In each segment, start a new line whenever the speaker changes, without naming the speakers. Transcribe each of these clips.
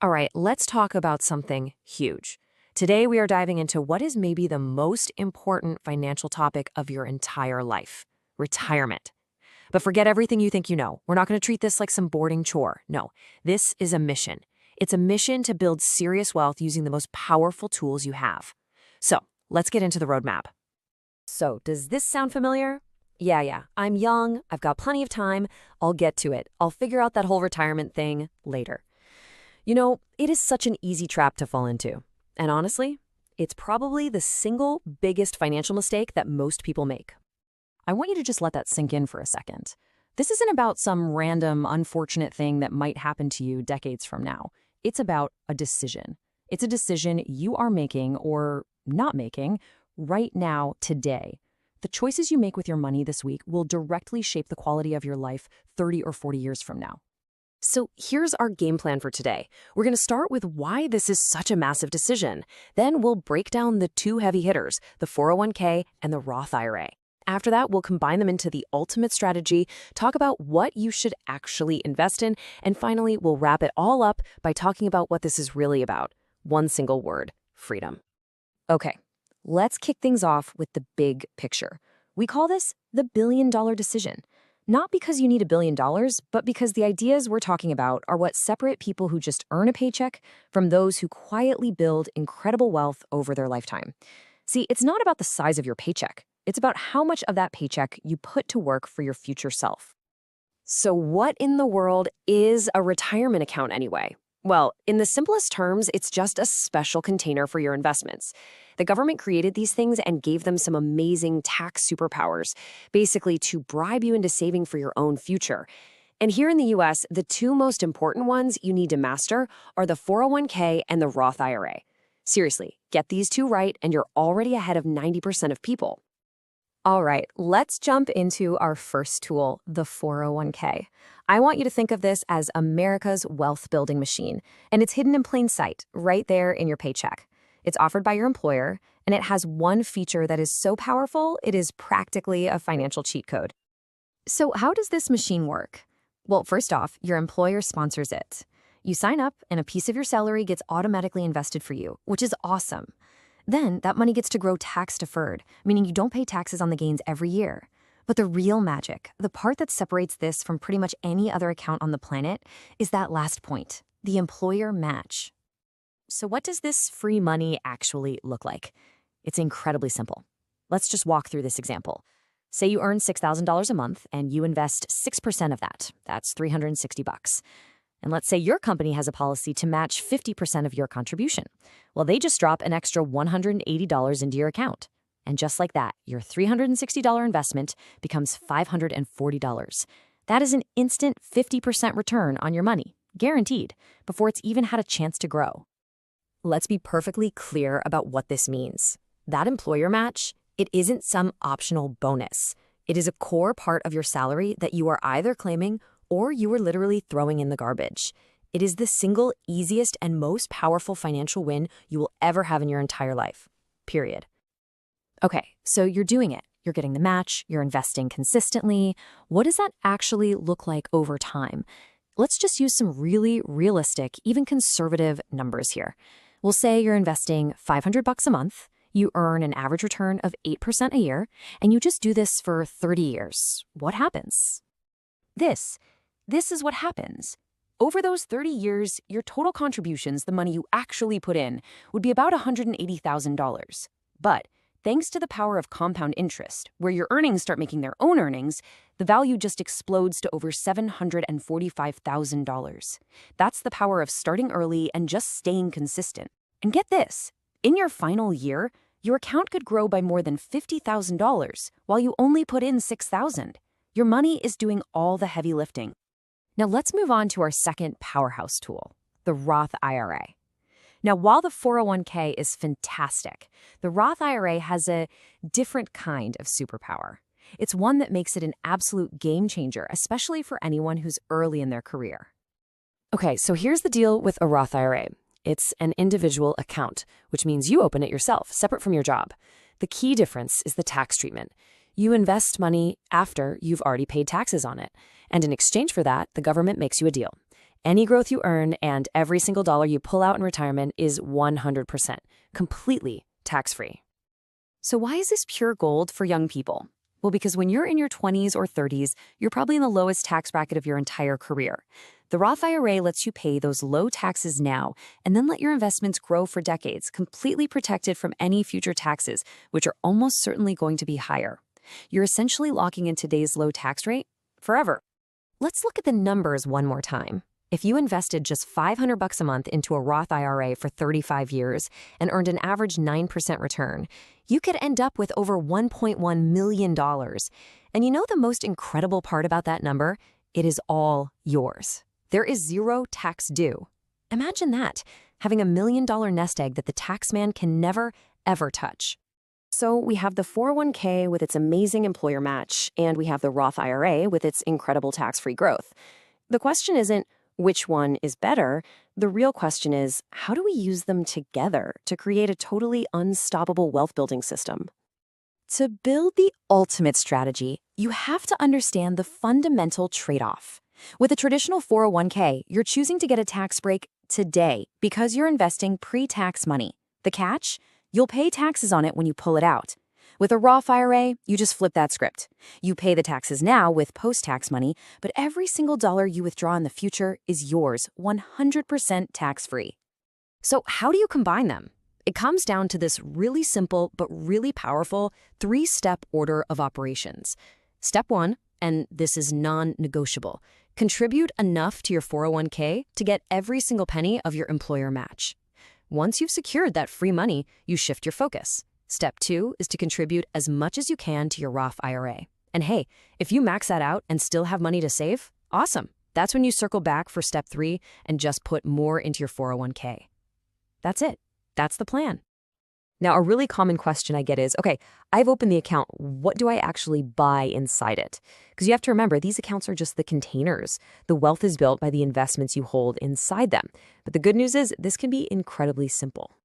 All right, let's talk about something huge. Today, we are diving into what is maybe the most important financial topic of your entire life: retirement. But forget everything you think you know. We're not going to treat this like some boring chore. No, this is a mission. It's a mission to build serious wealth using the most powerful tools you have. So, let's get into the roadmap. So, does this sound familiar? Yeah. I'm young. I've got plenty of time. I'll get to it. I'll figure out that whole retirement thing later. You know, it is such an easy trap to fall into. And honestly, it's probably the single biggest financial mistake that most people make. I want you to just let that sink in for a second. This isn't about some random, unfortunate thing that might happen to you decades from now. It's about a decision. It's a decision you are making or not making right now, today. The choices you make with your money this week will directly shape the quality of your life 30 or 40 years from now. So here's our game plan for today. We're going to start with why this is such a massive decision. Then we'll break down the two heavy hitters, the 401k and the Roth IRA. After that, we'll combine them into the ultimate strategy, talk about what you should actually invest in, and finally, we'll wrap it all up by talking about what this is really about. One single word: freedom. Okay, let's kick things off with the big picture. We call this the billion-dollar decision. Not because you need $1 billion, but because the ideas we're talking about are what separate people who just earn a paycheck from those who quietly build incredible wealth over their lifetime. See, it's not about the size of your paycheck. It's about how much of that paycheck you put to work for your future self. So what in the world is a retirement account anyway? Well, in the simplest terms, it's just a special container for your investments. The government created these things and gave them some amazing tax superpowers, basically to bribe you into saving for your own future. And here in the US, the two most important ones you need to master are the 401k and the Roth IRA. Seriously, get these two right and you're already ahead of 90% of people. All right, let's jump into our first tool, the 401k. I want you to think of this as America's wealth building machine, and it's hidden in plain sight, right there in your paycheck. It's offered by your employer, and it has one feature that is so powerful, it is practically a financial cheat code. So how does this machine work? Well, first off, your employer sponsors it. You sign up, and a piece of your salary gets automatically invested for you, which is awesome. Then that money gets to grow tax-deferred, meaning you don't pay taxes on the gains every year. But the real magic, the part that separates this from pretty much any other account on the planet, is that last point, the employer match. So what does this free money actually look like? It's incredibly simple. Let's just walk through this example. Say you earn $6,000 a month and you invest 6% of that. That's $360. And let's say your company has a policy to match 50% of your contribution. Well, they just drop an extra $180 into your account. And just like that, your $360 investment becomes $540. That is an instant 50% return on your money, guaranteed, before it's even had a chance to grow. Let's be perfectly clear about what this means. That employer match, it isn't some optional bonus. It is a core part of your salary that you are either claiming or you are literally throwing in the garbage. It is the single easiest and most powerful financial win you will ever have in your entire life. Period. Okay, so you're doing it. You're getting the match. You're investing consistently. What does that actually look like over time? Let's just use some really realistic, even conservative numbers here. We'll say you're investing $500 a month. You earn an average return of 8% a year, and you just do this for 30 years. What happens? This is what happens. Over those 30 years, your total contributions, the money you actually put in, would be about $180,000. But thanks to the power of compound interest, where your earnings start making their own earnings, the value just explodes to over $745,000. That's the power of starting early and just staying consistent. And get this, in your final year, your account could grow by more than $50,000 while you only put in $6,000. Your money is doing all the heavy lifting. Now let's move on to our second powerhouse tool, the Roth IRA. Now, while the 401k is fantastic, the Roth IRA has a different kind of superpower. It's one that makes it an absolute game changer, especially for anyone who's early in their career. Okay, so here's the deal with a Roth IRA. It's an individual account, which means you open it yourself, separate from your job. The key difference is the tax treatment. You invest money after you've already paid taxes on it. And in exchange for that, the government makes you a deal. Any growth you earn and every single dollar you pull out in retirement is 100%, completely tax-free. So why is this pure gold for young people? Well, because when you're in your 20s or 30s, you're probably in the lowest tax bracket of your entire career. The Roth IRA lets you pay those low taxes now and then let your investments grow for decades, completely protected from any future taxes, which are almost certainly going to be higher. You're essentially locking in today's low tax rate forever. Let's look at the numbers one more time. If you invested just $500 a month into a Roth IRA for 35 years and earned an average 9% return, you could end up with over $1.1 million. And you know the most incredible part about that number? It is all yours. There is zero tax due. Imagine that, having $1 million nest egg that the tax man can never, ever touch. So we have the 401k with its amazing employer match, and we have the Roth IRA with its incredible tax-free growth. The question isn't, which one is better? The real question is, how do we use them together to create a totally unstoppable wealth-building system? To build the ultimate strategy, you have to understand the fundamental trade-off. With a traditional 401k, you're choosing to get a tax break today because you're investing pre-tax money. The catch? You'll pay taxes on it when you pull it out. With a Roth IRA, you just flip that script. You pay the taxes now with post-tax money, but every single dollar you withdraw in the future is yours, 100% tax-free. So how do you combine them? It comes down to this really simple but really powerful 3-step order of operations. Step 1, and this is non-negotiable, contribute enough to your 401k to get every single penny of your employer match. Once you've secured that free money, you shift your focus. Step 2 is to contribute as much as you can to your Roth IRA. And hey, if you max that out and still have money to save, awesome. That's when you circle back for step 3 and just put more into your 401k. That's it. That's the plan. Now, a really common question I get is, okay, I've opened the account. What do I actually buy inside it? Because you have to remember, these accounts are just the containers. The wealth is built by the investments you hold inside them. But the good news is this can be incredibly simple.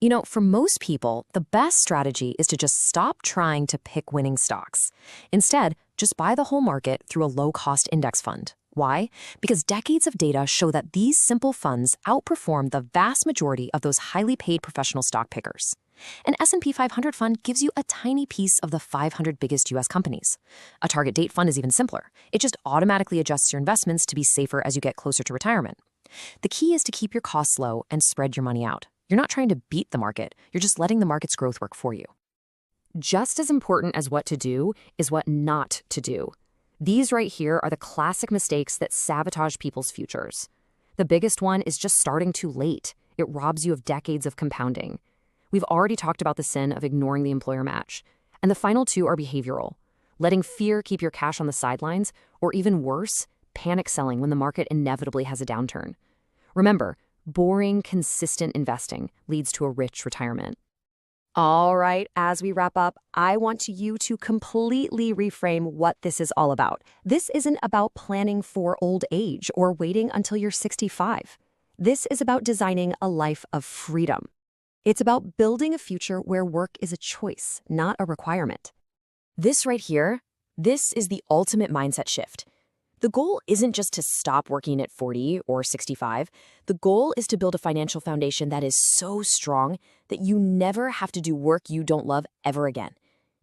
You know, for most people, the best strategy is to just stop trying to pick winning stocks. Instead, just buy the whole market through a low-cost index fund. Why? Because decades of data show that these simple funds outperform the vast majority of those highly paid professional stock pickers. An S&P 500 fund gives you a tiny piece of the 500 biggest U.S. companies. A target date fund is even simpler. It just automatically adjusts your investments to be safer as you get closer to retirement. The key is to keep your costs low and spread your money out. You're not trying to beat the market. You're just letting the market's growth work for you. Just as important as what to do is what not to do. These right here are the classic mistakes that sabotage people's futures. The biggest one is just starting too late. It robs you of decades of compounding. We've already talked about the sin of ignoring the employer match. And the final 2 are behavioral. Letting fear keep your cash on the sidelines, or even worse, panic selling when the market inevitably has a downturn. Remember, boring, consistent investing leads to a rich retirement. All right, as we wrap up, I want you to completely reframe what this is all about. This isn't about planning for old age or waiting until you're 65. This is about designing a life of freedom. It's about building a future where work is a choice, not a requirement. This right here, this is the ultimate mindset shift. The goal isn't just to stop working at 40 or 65. The goal is to build a financial foundation that is so strong that you never have to do work you don't love ever again.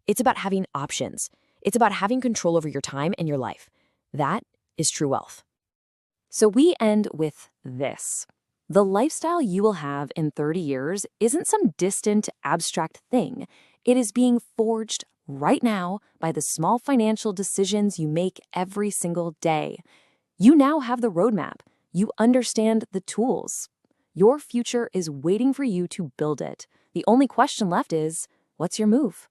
It's about having options. It's about having control over your time and your life. That is true wealth. So we end with this. The lifestyle you will have in 30 years isn't some distant, abstract thing. It is being forged right now by the small financial decisions you make every single day. You now have the roadmap. You understand the tools. Your future is waiting for you to build it. The only question left is, what's your move?